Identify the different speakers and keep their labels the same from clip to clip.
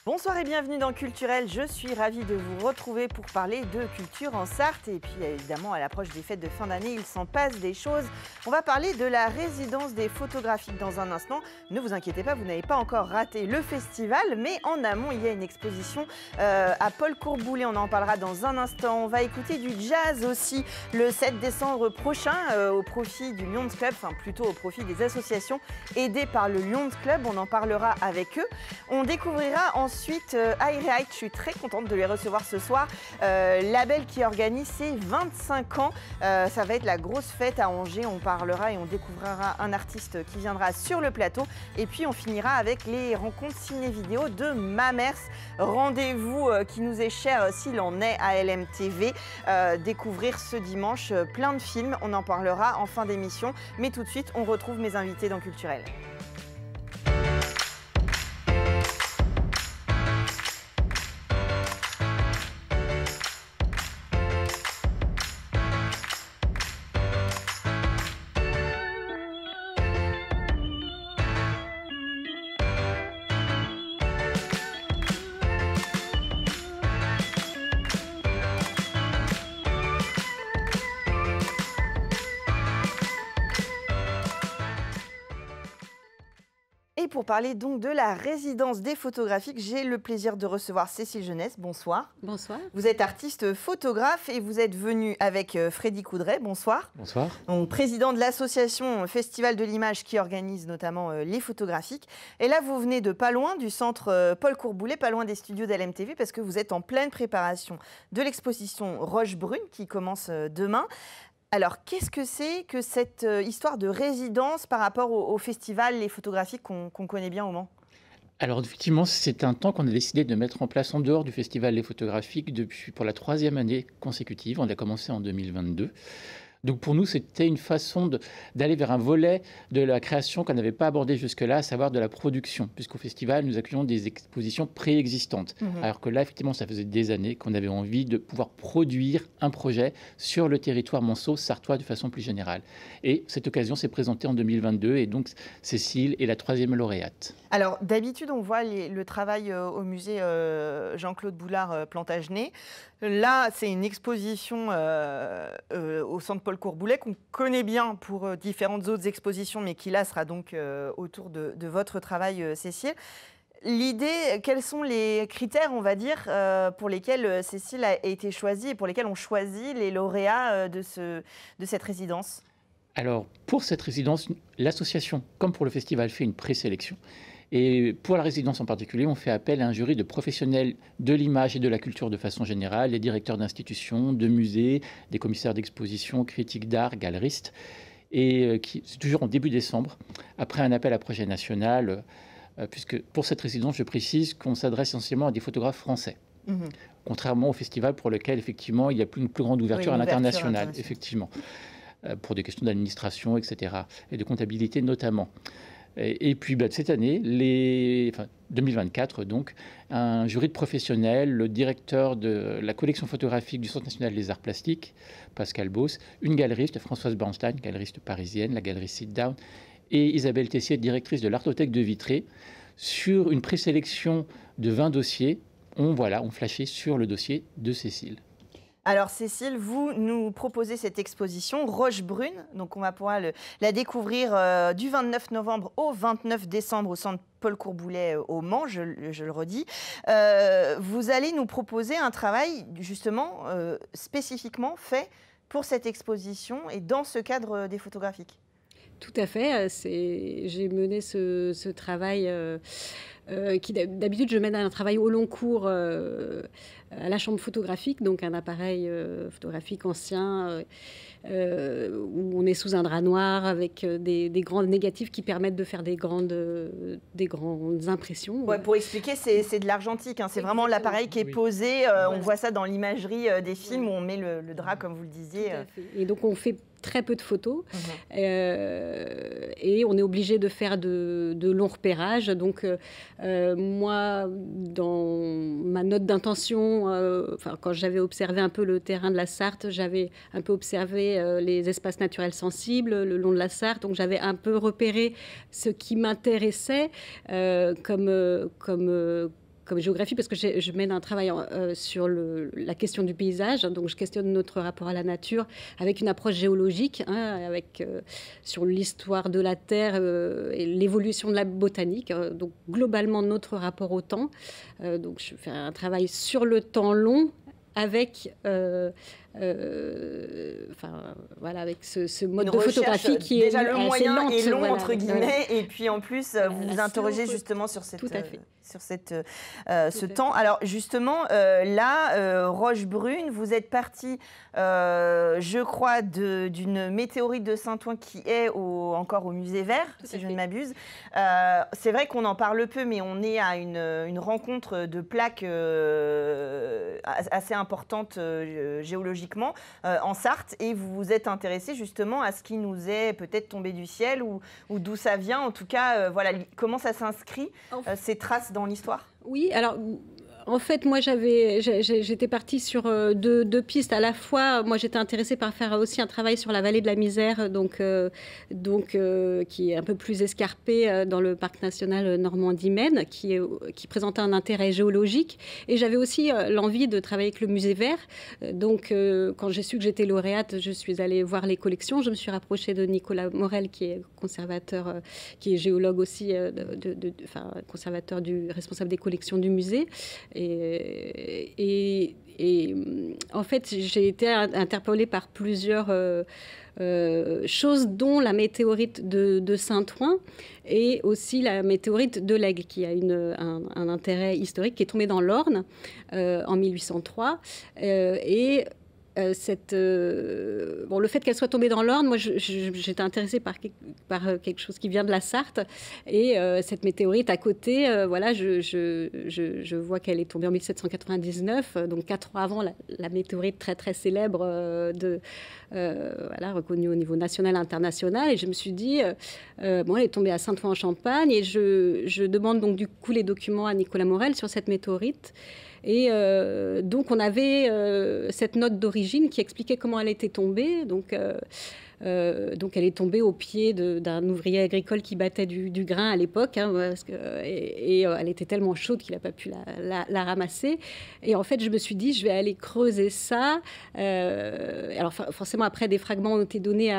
Speaker 1: Bonsoir et bienvenue dans Culturel. Je suis ravie de vous retrouver pour parler de culture en Sarthe. Et puis évidemment, à l'approche des fêtes de fin d'année, il s'en passe des choses. On va parler de la résidence des photographiques dans un instant. Ne vous inquiétez pas, vous n'avez pas encore raté le festival. Mais en amont, il y a une exposition à Paul Courboulet. On en parlera dans un instant. On va écouter du jazz aussi le 7 décembre prochain au profit du Lions Club. Enfin, plutôt au profit des associations aidées par le Lions Club. On en parlera avec eux. On découvrira ensuite Aireheit, je suis très contente de les recevoir ce soir. Label qui organise ses 25 ans. Ça va être la grosse fête à Angers. On parlera et on découvrira un artiste qui viendra sur le plateau. Et puis on finira avec les rencontres ciné-vidéo de Mamers. Rendez-vous qui nous est cher s'il en est à LMTV. Découvrir ce dimanche plein de films. On en parlera en fin d'émission. Mais tout de suite, on retrouve mes invités dans Culturel. Et pour parler donc de la résidence des photographiques, j'ai le plaisir de recevoir Cécile Jeunesse. Bonsoir.
Speaker 2: Bonsoir.
Speaker 1: Vous êtes artiste photographe et vous êtes venue avec Freddy Coudray. Bonsoir.
Speaker 3: Bonsoir.
Speaker 1: Donc, président de l'association Festival de l'Image qui organise notamment les photographiques. Et là, vous venez de pas loin du centre Paul Courboulet, pas loin des studios d'LMTV, parce que vous êtes en pleine préparation de l'exposition Roche Brune qui commence demain. Alors, qu'est-ce que c'est que cette histoire de résidence par rapport au festival, les photographiques qu'on connaît bien au Mans ?
Speaker 3: Alors effectivement, c'est un temps qu'on a décidé de mettre en place en dehors du Festival des photographiques pour la 3e année consécutive. On a commencé en 2022. Donc pour nous, c'était une façon d'aller vers un volet de la création qu'on n'avait pas abordé jusque-là, à savoir de la production, puisqu'au festival, nous accueillons des expositions préexistantes. Alors que là, effectivement, ça faisait des années qu'on avait envie de pouvoir produire un projet sur le territoire manceau-sartois de façon plus générale. Et cette occasion s'est présentée en 2022, et donc Cécile est la 3e lauréate.
Speaker 1: Alors d'habitude, on voit le travail au musée Jean-Claude Boulard Plantagenet. Là, c'est une exposition au centre Paul Courboulet qu'on connaît bien pour différentes autres expositions, mais qui là sera donc autour de votre travail, Cécile. L'idée, quels sont les critères, on va dire, pour lesquels Cécile a été choisie et pour lesquels on choisit les lauréats de cette résidence ?
Speaker 3: Alors, pour cette résidence, l'association, comme pour le festival, fait une présélection. Et pour la résidence en particulier, on fait appel à un jury de professionnels de l'image et de la culture de façon générale, les directeurs d'institutions, de musées, des commissaires d'exposition, critiques d'art, galeristes. Et c'est toujours en début décembre, après un appel à projet national, puisque pour cette résidence, je précise qu'on s'adresse essentiellement à des photographes français. Contrairement au festival pour lequel, effectivement, il y a une plus grande ouverture à l'international, effectivement, pour des questions d'administration, etc., et de comptabilité notamment. Et puis cette année, 2024 donc, un jury de professionnels, le directeur de la collection photographique du Centre national des arts plastiques, Pascal Beauce, une galeriste, Françoise Bernstein, galeriste parisienne, la galerie Sit Down, et Isabelle Tessier, directrice de l'Artothèque de Vitré, sur une présélection de 20 dossiers, ont flashé sur le dossier de Cécile.
Speaker 1: Alors Cécile, vous nous proposez cette exposition Roche Brune, donc on va pouvoir la découvrir du 29 novembre au 29 décembre au centre Paul Courboulet au Mans, je le redis. Vous allez nous proposer un travail justement spécifiquement fait pour cette exposition et dans ce cadre des photographiques.
Speaker 2: Tout à fait. J'ai mené ce travail qui, d'habitude, je mène un travail au long cours à la chambre photographique, donc un appareil photographique ancien où on est sous un drap noir avec des grands négatifs qui permettent de faire des grandes impressions.
Speaker 1: Ouais, pour expliquer, c'est de l'argentique. Hein. C'est vraiment l'appareil qui est posé. On voit ça dans l'imagerie des films où on met le drap, comme vous le disiez.
Speaker 2: Tout à fait. Et donc, on fait très peu de photos et on est obligé de faire de longs repérages. Donc, moi, dans ma note d'intention, quand j'avais observé un peu le terrain de la Sarthe, j'avais un peu observé les espaces naturels sensibles le long de la Sarthe. Donc, j'avais un peu repéré ce qui m'intéressait comme comme géographie, parce que je mène un travail sur la question du paysage. Donc, je questionne notre rapport à la nature avec une approche géologique, sur l'histoire de la Terre et l'évolution de la botanique. Donc, globalement, notre rapport au temps. Donc, je fais un travail sur le temps long avec... avec ce mode de photographie qui est
Speaker 1: déjà le moyen
Speaker 2: lente,
Speaker 1: et long entre guillemets, et puis en plus vous vous interrogez justement sur ce temps. Alors justement là, Rochebrune, vous êtes parti, je crois, d'une météorite de Saint-Ouen qui est encore au musée Vert, si je ne m'abuse. C'est vrai qu'on en parle peu, mais on est à une rencontre de plaques assez importante géologiquement en Sarthe, et vous vous êtes intéressé justement à ce qui nous est peut-être tombé du ciel ou d'où ça vient, en tout cas, comment ça s'inscrit, ces traces dans l'histoire.
Speaker 2: Oui, alors... En fait, moi, j'étais partie sur deux pistes. À la fois, moi, j'étais intéressée par faire aussi un travail sur la vallée de la Misère, qui est un peu plus escarpée dans le parc national Normandie-Maine, qui présentait un intérêt géologique. Et j'avais aussi l'envie de travailler avec le musée Vert. Donc, quand j'ai su que j'étais lauréate, je suis allée voir les collections. Je me suis rapprochée de Nicolas Morel, qui est conservateur, qui est géologue aussi, conservateur responsable des collections du musée. Et en fait, j'ai été interpellée par plusieurs choses, dont la météorite de Saint-Ouen et aussi la météorite de l'Aigle, qui a un intérêt historique, qui est tombée dans l'Orne en 1803. Le fait qu'elle soit tombée dans l'Orne, moi, j'étais intéressée par quelque chose qui vient de la Sarthe. Et cette météorite à côté, je vois qu'elle est tombée en 1799, donc 4 ans avant la météorite très, très célèbre, reconnue au niveau national et international. Et je me suis dit, elle est tombée à Saint-Ouen-en-Champagne. Et je demande donc du coup les documents à Nicolas Morel sur cette météorite. Et donc, on avait cette note d'origine qui expliquait comment elle était tombée. Donc, elle est tombée au pied d'un ouvrier agricole qui battait du grain à l'époque. Elle était tellement chaude qu'il n'a pas pu la ramasser. Et en fait, je me suis dit, je vais aller creuser ça. Alors, forcément, après, des fragments ont été donnés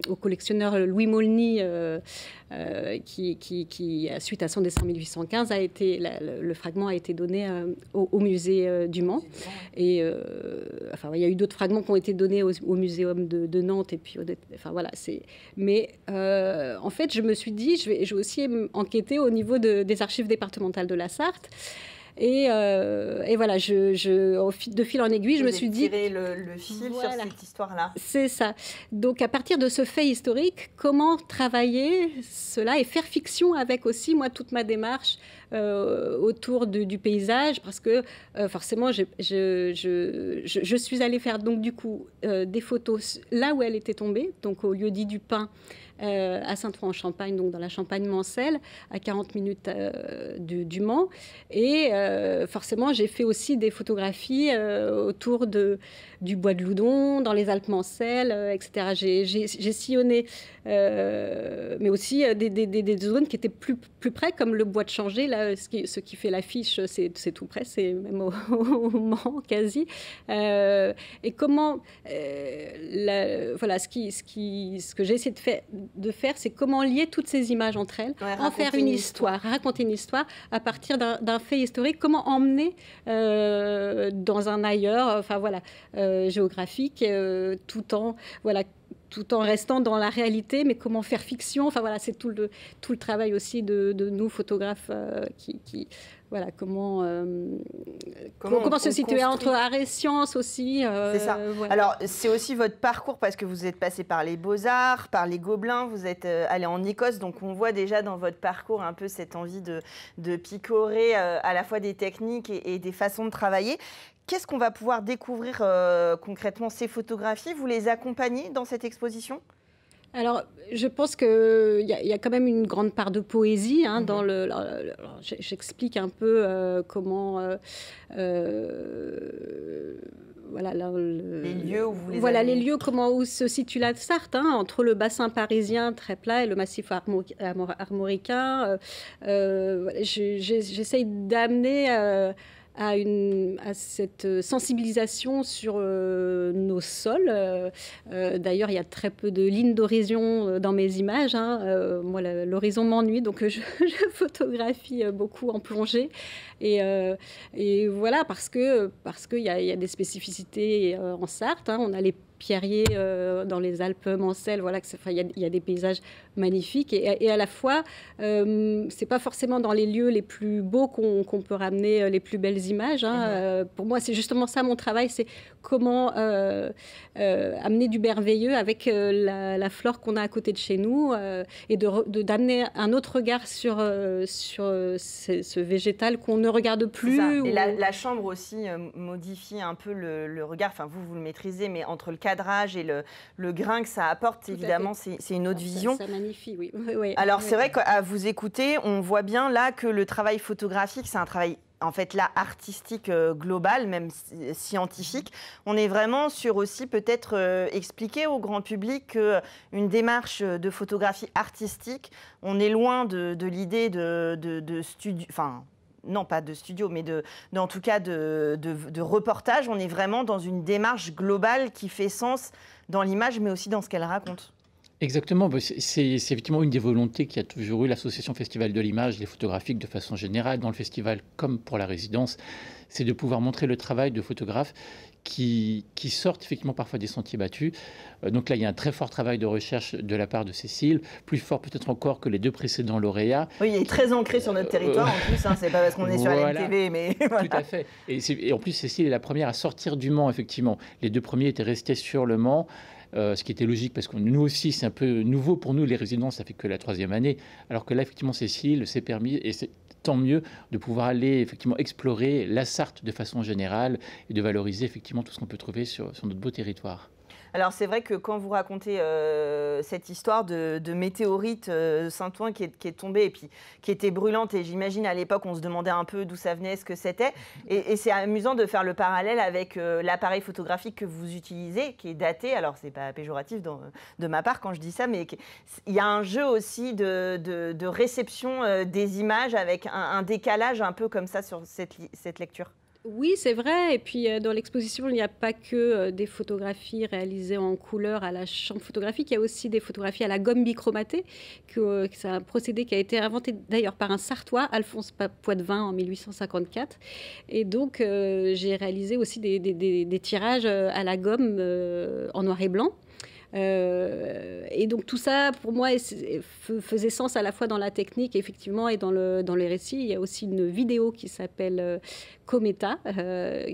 Speaker 2: au collectionneur Louis Maulny, qui, suite à son décès en 1815, le fragment a été donné au musée du Mans. Et il y a eu d'autres fragments qui ont été donnés au muséum de Nantes. Et puis, mais en fait, je me suis dit, je vais aussi enquêter au niveau des archives départementales de la Sarthe. Et voilà, de fil en aiguille, je me suis dit...
Speaker 1: Tirer le fil sur cette histoire-là.
Speaker 2: C'est ça. Donc, à partir de ce fait historique, comment travailler cela et faire fiction avec aussi, moi, toute ma démarche autour du paysage, parce que forcément, je suis allée faire donc, du coup, des photos là où elle était tombée, donc au lieu-dit du Pin, à Saint-Ouen-en-Champagne, donc dans la Champagne-Mancelle, à 40 minutes du Mans. Et forcément, j'ai fait aussi des photographies autour du bois de Loudon, dans les Alpes-Mancelles, etc. J'ai sillonné, mais aussi des zones qui étaient plus près, comme le bois de Changé. Là, ce qui fait l'affiche, c'est tout près, c'est même au Mans, quasi. Et comment... ce que j'ai essayé de faire, c'est comment lier toutes ces images entre elles, en faire une histoire, raconter une histoire à partir d'un fait historique, comment emmener dans un ailleurs, géographique, tout en restant dans la réalité, mais comment faire fiction. C'est tout le travail aussi de nous, photographes, comment se situer entre art et science aussi.
Speaker 1: C'est ça. Alors, c'est aussi votre parcours, parce que vous êtes passé par les Beaux-Arts, par les Gobelins, vous êtes allé en Écosse, donc on voit déjà dans votre parcours un peu cette envie de picorer à la fois des techniques et des façons de travailler. Qu'est-ce qu'on va pouvoir découvrir concrètement, ces photographies? Vous les accompagnez dans cette exposition?
Speaker 2: Alors, je pense qu'il y a quand même une grande part de poésie dans j'explique un peu comment... voilà,
Speaker 1: les lieux où vous les
Speaker 2: voilà
Speaker 1: avez...
Speaker 2: les lieux, où se situe la Sarthe, entre le bassin parisien très plat et le massif armoricain. J'essaye d'amener à cette sensibilisation sur nos sols. D'ailleurs, il y a très peu de lignes d'horizon dans mes images. Moi, l'horizon m'ennuie, donc je photographie beaucoup en plongée. Et voilà, parce qu'il y a des spécificités en Sarthe. On a les pierriers dans les Alpes mancelles, voilà, il y a des paysages magnifiques et à la fois c'est pas forcément dans les lieux les plus beaux qu'on peut ramener les plus belles images. Pour moi, c'est justement ça mon travail, c'est comment amener du merveilleux avec la flore qu'on a à côté de chez nous et d'amener un autre regard sur ce végétal qu'on ne regarde plus.
Speaker 1: Et la chambre aussi modifie un peu le regard, enfin vous le maîtrisez, mais entre le cadrage et le grain que ça apporte, évidemment, c'est une autre vision.
Speaker 2: Ça magnifie, oui. Oui.
Speaker 1: Alors, c'est vrai qu'à vous écouter, on voit bien là que le travail photographique, c'est un travail, en fait, là, artistique global, même scientifique. On est vraiment sur aussi peut-être expliquer au grand public qu'une démarche de photographie artistique, on est loin de l'idée de studio... Enfin, non, pas de studio, mais en tout cas de reportage. On est vraiment dans une démarche globale qui fait sens dans l'image, mais aussi dans ce qu'elle raconte.
Speaker 3: Exactement, c'est effectivement une des volontés qui a toujours eu l'association Festival de l'Image, les photographiques de façon générale, dans le festival comme pour la résidence, c'est de pouvoir montrer le travail de photographes qui sortent effectivement parfois des sentiers battus. Donc là, il y a un très fort travail de recherche de la part de Cécile, plus fort peut-être encore que les deux précédents lauréats.
Speaker 1: Oui, il est très ancré sur notre territoire en plus, c'est pas parce qu'on est sur la LTV, mais voilà.
Speaker 3: Tout à fait. Et en plus, Cécile est la première à sortir du Mans, effectivement. Les deux premiers étaient restés sur le Mans. Ce qui était logique parce que nous aussi, c'est un peu nouveau pour nous, les résidents, ça fait que la 3e année. Alors que là, effectivement, Cécile s'est permis, et c'est tant mieux, de pouvoir aller effectivement explorer la Sarthe de façon générale et de valoriser effectivement tout ce qu'on peut trouver sur notre beau territoire.
Speaker 1: Alors c'est vrai que quand vous racontez cette histoire de météorite Saint-Ouen qui est tombée et puis qui était brûlante, et j'imagine à l'époque on se demandait un peu d'où ça venait, ce que c'était, et c'est amusant de faire le parallèle avec l'appareil photographique que vous utilisez, qui est daté, alors c'est pas péjoratif de ma part quand je dis ça, mais il y a un jeu aussi de réception des images avec un décalage un peu comme ça sur cette lecture.
Speaker 2: Oui, c'est vrai. Et puis, dans l'exposition, il n'y a pas que des photographies réalisées en couleur à la chambre photographique. Il y a aussi des photographies à la gomme bichromатée. C'est un procédé qui a été inventé d'ailleurs par un Sartois, Alphonse Poitvin, en 1854. Et donc, j'ai réalisé aussi des tirages à la gomme en noir et blanc. Et donc tout ça, pour moi, faisait sens à la fois dans la technique, effectivement, et dans les récits. Il y a aussi une vidéo qui s'appelle Cometa,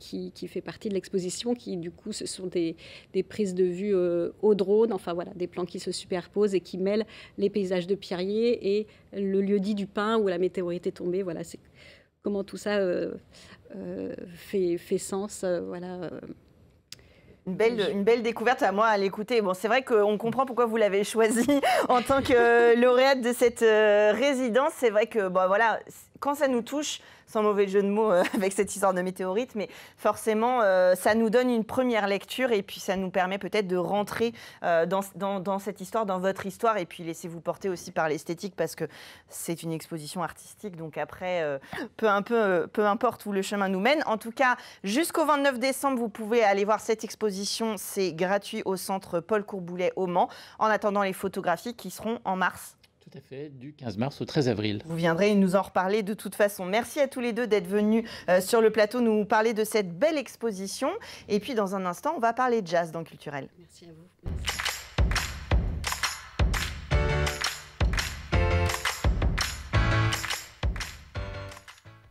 Speaker 2: qui fait partie de l'exposition, qui du coup, ce sont des prises de vue au drone, enfin voilà, des plans qui se superposent et qui mêlent les paysages de Pierriers et le lieu-dit du Pin où la météorite est tombée. Voilà, c'est comment tout ça fait sens, voilà.
Speaker 1: Une belle découverte à moi à l'écouter. Bon, c'est vrai qu'on comprend pourquoi vous l'avez choisi en tant que lauréate de cette résidence. C'est vrai que voilà, quand ça nous touche, sans mauvais jeu de mots avec cette histoire de météorite, mais forcément, ça nous donne une première lecture et puis ça nous permet peut-être de rentrer dans cette histoire, dans votre histoire, et puis laissez-vous porter aussi par l'esthétique parce que c'est une exposition artistique. Donc après, peu importe où le chemin nous mène. En tout cas, jusqu'au 29 décembre, vous pouvez aller voir cette exposition. C'est gratuit au centre Paul Courboulet au Mans. En attendant les photographies qui seront en mars.
Speaker 3: Tout à fait, du 15 mars au 13 avril.
Speaker 1: Vous viendrez nous en reparler de toute façon. Merci à tous les deux d'être venus sur le plateau nous parler de cette belle exposition. Et puis dans un instant, on va parler jazz dans Culturel.
Speaker 2: Merci à vous. Merci.